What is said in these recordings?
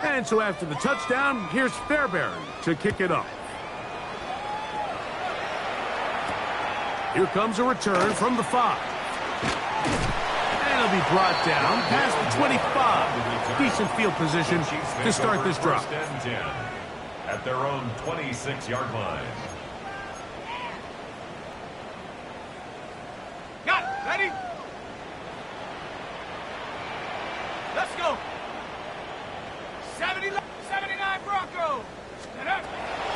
And so after the touchdown, here's Fairbairn to kick it up. Here comes a return from the 5. And it'll be brought down past the 25. Decent field position to start this drive. First and 10 at their own 26-yard line. Got it. Ready? Let's go. 79 Broncos.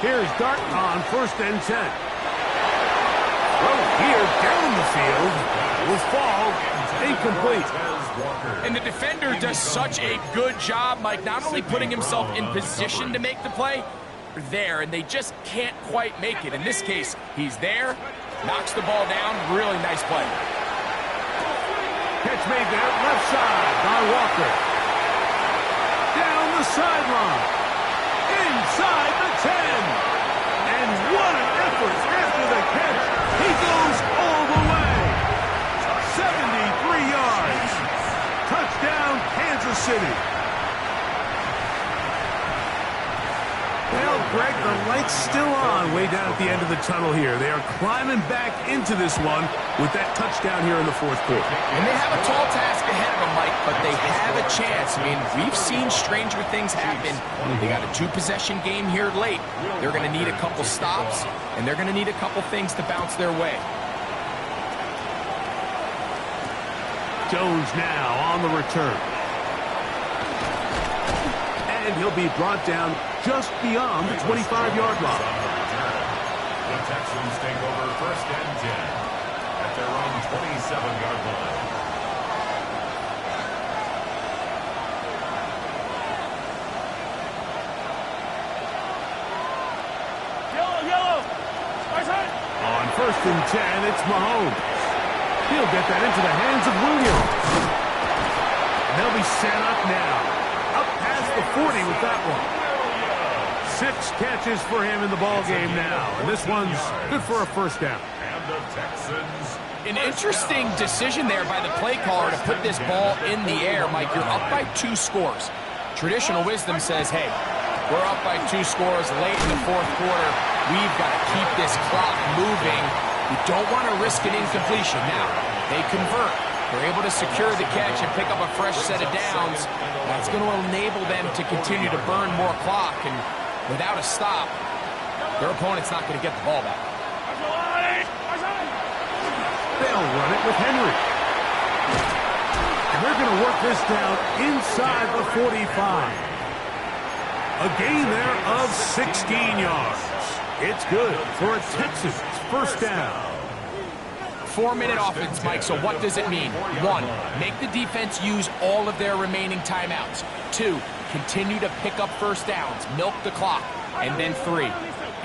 Here's Dart on first and 10. Throw here down the field. Will fall incomplete. And the defender does such a good job, Mike, not only putting himself in position to make the play, there, and they just can't quite make it. In this case, he's there, knocks the ball down. Really nice play. Catch made there, left side by Walker. Down the sideline. Inside the 10. And what an effort after the catch. He goes all the way. 73 yards. Touchdown, Kansas City. Well, Greg, the light's still on way down at the end of the tunnel here. They are climbing back into this one with that touchdown here in the fourth quarter. And they have a tall task ahead of them, Mike, but they have a chance. I mean, we've seen stranger things happen. They got a 2-possession game here late. They're going to need a couple stops, and they're going to need a couple things to bounce their way. Jones now on the return. And he'll be brought down just beyond the 25-yard line. The Texans take over first and 10 at their own 27-yard line. Yellow. On first and 10, it's Mahomes. He'll get that into the hands of Williams. And they'll be set up now. Up past the 40 with that one. 6 catches for him in the ball game now. And this one's good for a first down. And the Texans. An interesting decision there by the play caller to put this ball in the air. Mike, you're up by 2 scores. Traditional wisdom says, hey, we're up by 2 scores late in the fourth quarter. We've got to keep this clock moving. You don't want to risk an incompletion. Now, they convert. They're able to secure the catch and pick up a fresh set of downs. That's going to enable them to continue to burn more clock. And without a stop, their opponent's not going to get the ball back. They'll run it with Henry. And they're going to work this down inside the 45. A gain there of 16 yards. It's good for a Texans first down. 4-minute offense, Mike, so what does it mean? 1, make the defense use all of their remaining timeouts. 2, continue to pick up first downs, milk the clock. And then 3,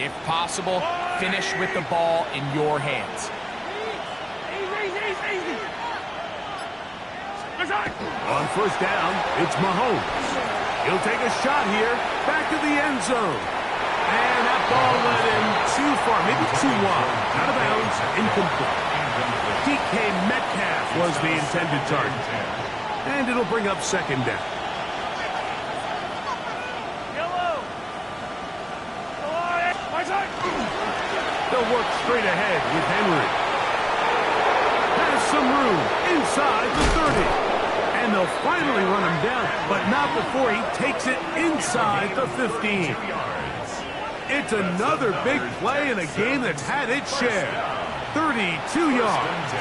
if possible, finish with the ball in your hands. On first down, it's Mahomes. He'll take a shot here, back to the end zone. And that ball led him too far, maybe too wide. Out of bounds, incomplete. DK Metcalf was the intended target. And it'll bring up second down. They'll work straight ahead with Henry. Has some room inside the 30. And they'll finally run him down, but not before he takes it inside the 15. It's another big play in a game that's had its share. 32 yards.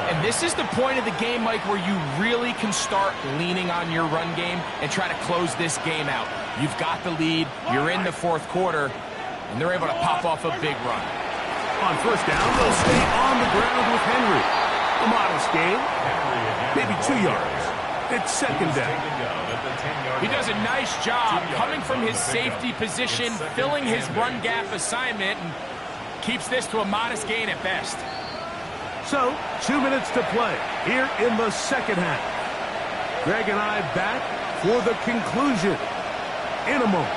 And this is the point of the game, Mike, where you really can start leaning on your run game and try to close this game out. You've got the lead, you're in the fourth quarter, and they're able to pop off a big run. On first down, they'll stay on the ground with Henry. A modest gain, maybe 2 yards. It's second down. He does a nice job coming from his safety position, filling his run gap assignment, and keeps this to a modest gain at best. So, 2 minutes to play here in the second half. Greg and I back for the conclusion in a moment.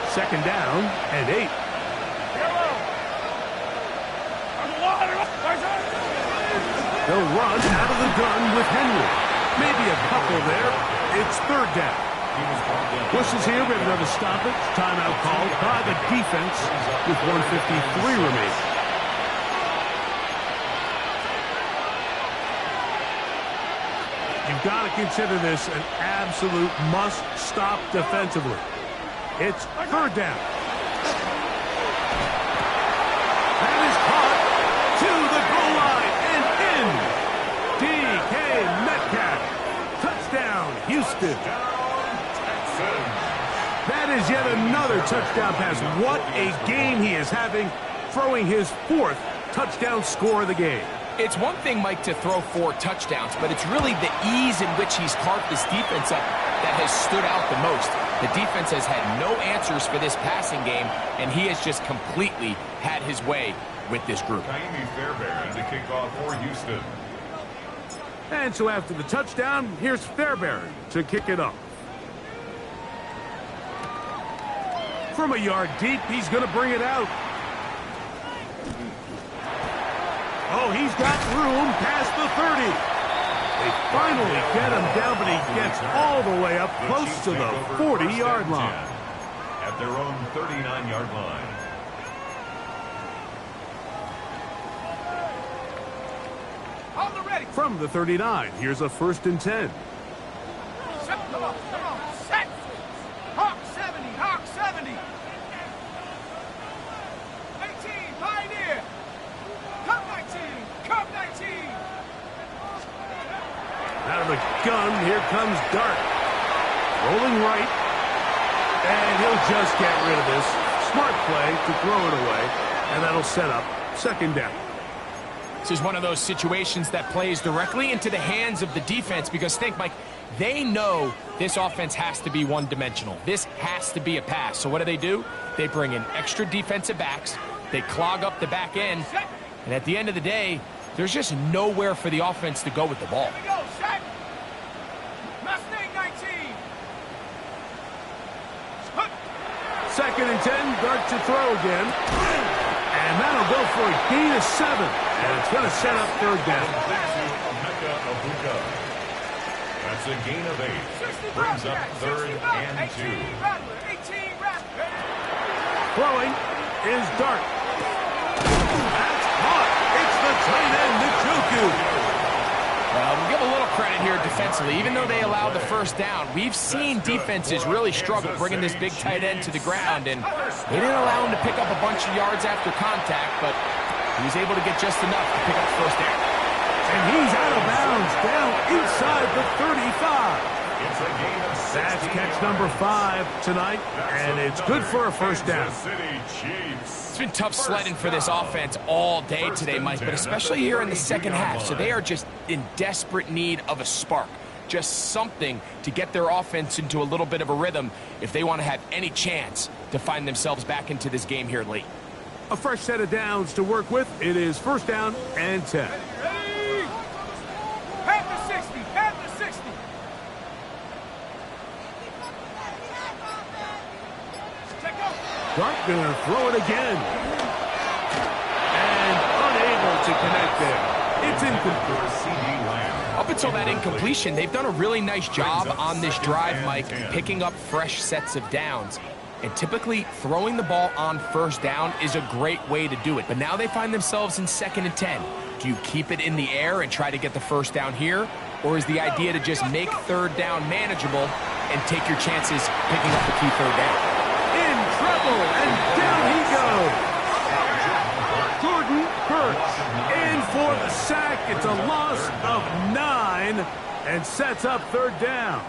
Second down and 8. They'll run out of the gun with Henry. Maybe a couple there. It's third down. Bushes here, we have another stoppage. Timeout called by the defense with 1:53 remaining. You've got to consider this an absolute must-stop defensively. It's third down. That is caught to the goal line and in. DK Metcalf. Touchdown, Houston. That is yet another touchdown pass. What a game he is having, throwing his 4th touchdown score of the game. It's one thing, Mike, to throw 4 touchdowns, but it's really the ease in which he's carved this defense up that has stood out the most. The defense has had no answers for this passing game, and he has just completely had his way with this group. Fairbairn to kick off for Houston. And so after the touchdown, here's Fairbairn to kick it off. From a yard deep, he's going to bring it out. Oh, he's got room past the 30. They finally get him down, but he gets all the way up close to the 40-yard line. At their own 39-yard line. Hold the ready. From the 39, here's a 1st and 10. Set, come on, set. Hawk 70, Hawk 70. 18, Pioneer. Cup 19, Cup 19. Out of the gun, here comes Dart. Rolling right. And he'll just get rid of this. Smart play to throw it away. And that'll set up 2nd down. This is one of those situations that plays directly into the hands of the defense because think, Mike, they know this offense has to be one-dimensional. This has to be a pass. So what do? They bring in extra defensive backs. They clog up the back end. And at the end of the day, there's just nowhere for the offense to go with the ball. Here we go, set. Mustang 19. 2nd and 10, Dart to throw again. And that'll go for a gain of 7. And it's going to set up 3rd down. That's a gain of 8. Brings up 3rd and 2. 18 Rattler. Throwing is Dart. That's caught. It's the tight end, Njoku. We'll give a little credit here defensively. Even though they allowed the 1st down, we've seen defenses really struggle bringing this big tight end to the ground, and they didn't allow him to pick up a bunch of yards after contact, but he was able to get just enough to pick up 1st down. And he's out of bounds, down inside the 35. It's a gain of 16. That's catch number 5 tonight, and it's good for a 1st down. It's been tough sledding for this offense all day today, Mike, but especially here in the 2nd half. So they are just in desperate need of a spark, just something to get their offense into a little bit of a rhythm if they want to have any chance to find themselves back into this game here late. A fresh set of downs to work with. It is 1st down and 10. Ready? Panther 60, Panther 60. Dart gonna throw it again. And unable to connect there. It's incomplete. Up until that incompletion, they've done a really nice job on this drive, Mike, picking up fresh sets of downs. And typically, throwing the ball on 1st down is a great way to do it. But now they find themselves in 2nd and 10. Do you keep it in the air and try to get the 1st down here? Or is the idea to just make 3rd down manageable and take your chances picking up the key 3rd down? In trouble, and down he goes. Jordan Burks in for the sack. It's a loss of 9 and sets up 3rd down.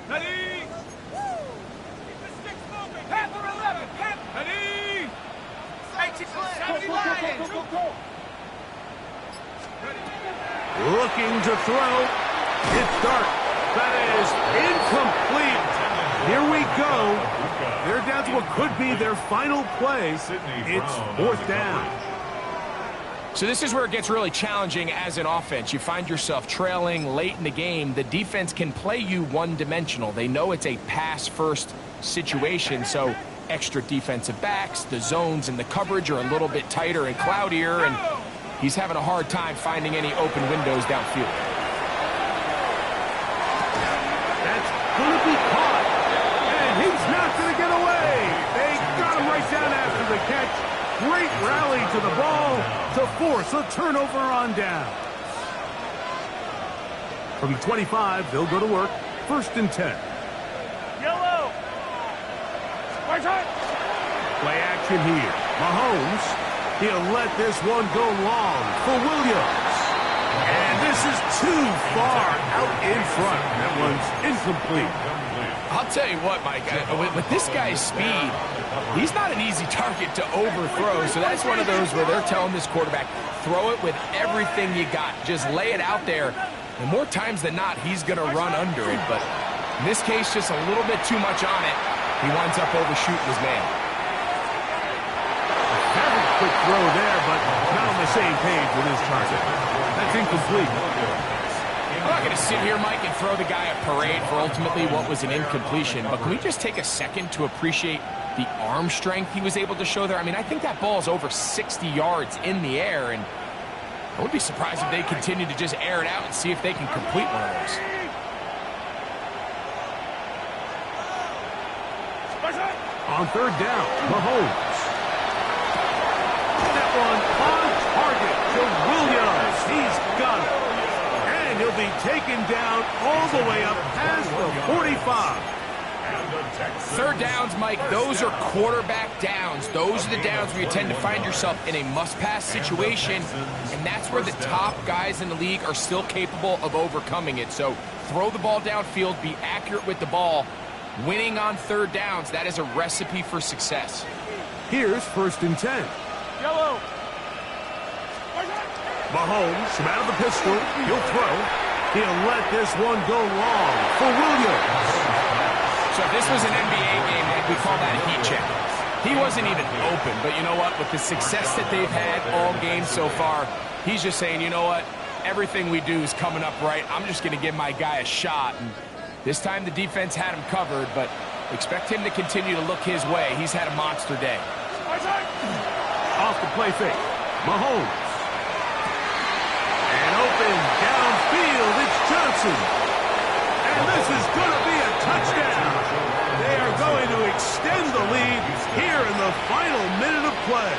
Ready? Keep the sticks moving. Panther 11. Panther. Ready? 70 Lions. Looking to throw. It's Dart. That is incomplete. Here we go. They're down to what could be their final play. It's 4th down. So this is where it gets really challenging as an offense. You find yourself trailing late in the game. The defense can play you one-dimensional. They know it's a pass-first situation, so extra defensive backs, the zones and the coverage are a little bit tighter and cloudier, and he's having a hard time finding any open windows downfield. That's going to be caught, and he's not going to get away. They got him right down after the catch. Great rally to the ball to force a turnover on down. From the 25, they'll go to work. 1st and 10. Yellow. Play action here. Mahomes, he'll let this one go long for Williams. And this is too far out in front. That one's incomplete. I'll tell you what, Mike, with this guy's speed, he's not an easy target to overthrow, so that's one of those where they're telling this quarterback, throw it with everything you got. Just lay it out there, and more times than not, he's going to run under it. But in this case, just a little bit too much on it. He winds up overshooting his man. Very quick throw there, but not on the same page with his target. That's incomplete. I'm not going to sit here, Mike, and throw the guy a parade for ultimately what was an incompletion, but can we just take a second to appreciate the arm strength he was able to show there? I mean, I think that ball is over 60 yards in the air, and I wouldn't be surprised if they continue to just air it out and see if they can complete one of those. On 3rd down, Mahomes. That one on target to Williams. He's got it. And he'll be taken down all the way up past the 45. 3rd downs, Mike, those are quarterback downs. Those are the downs where you tend to find yourself in a must-pass situation, and that's where the top guys in the league are still capable of overcoming it. So throw the ball downfield, be accurate with the ball. Winning on 3rd downs, that is a recipe for success. Here's 1st and 10. Yellow. Mahomes from out of the pistol. He'll throw. He'll let this one go long for Williams. So if this was an NBA game, Mike, we call that a heat check. He wasn't even open, but you know what? With the success that they've had all game so far, he's just saying, you know what? Everything we do is coming up right. I'm just going to give my guy a shot. And this time the defense had him covered, but expect him to continue to look his way. He's had a monster day. Off the play fake. Mahomes. And open downfield, it's Johnson. And this is going to be a touchdown. They are going to extend the lead here in the final minute of play.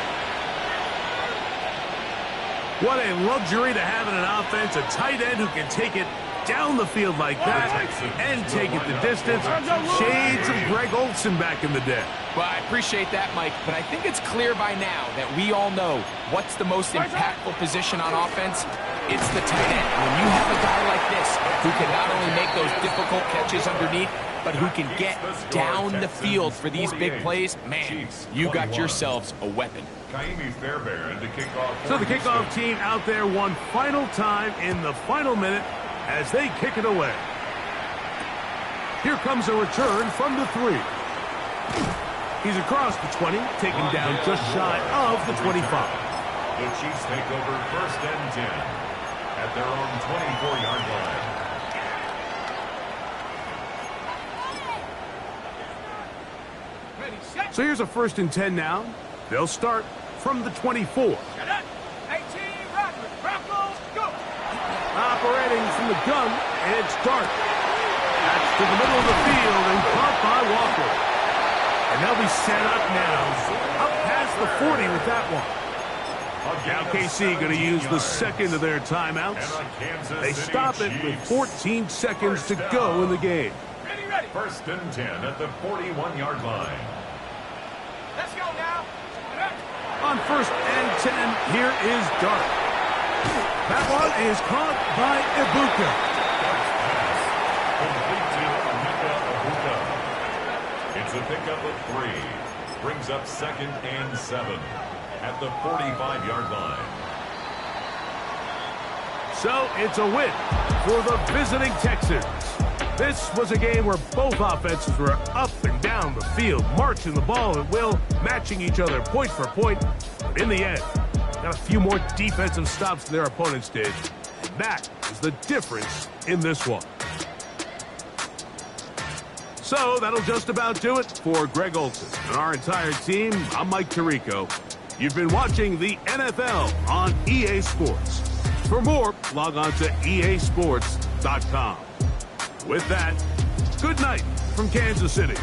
What a luxury to have in an offense, a tight end who can take it down the field like that and take it the distance. Shades of Greg Olsen back in the day. Well, I appreciate that, Mike, but I think it's clear by now that we all know what's the most impactful position on offense. It's the tight end. When you have a guy like this who can not only make those difficult catches underneath, but who can get down the field for these big plays, man, you got yourselves a weapon. So the kickoff team out there one final time in the final minute as they kick it away. Here comes a return from the 3. He's across the 20, taken down just shy of the 25. The Chiefs take over 1st and 10 at their own 24-yard line. So here's a 1st and 10 now. They'll start from the 24. Operating from the gun, it's Dart. That's to the middle of the field and caught by Walker. And they'll be set up now, up past the 40 with that one. Now KC going to use the second of their timeouts. They stop it with 14 seconds to go in the game. 1st and 10 at the 41-yard line. Let's go now. On 1st and 10, here is Dart. That one is caught by Ibuka. It's a pickup of 3. Brings up 2nd and 7 at the 45-yard line. So it's a win for the visiting Texans. This was a game where both offenses were up and down the field, marching the ball at will, matching each other point for point. But in the end, got a few more defensive stops than their opponents did. And that is the difference in this one. So that'll just about do it for Greg Olson and our entire team. I'm Mike Tirico. You've been watching the NFL on EA Sports. For more, log on to easports.com. With that, good night from Kansas City.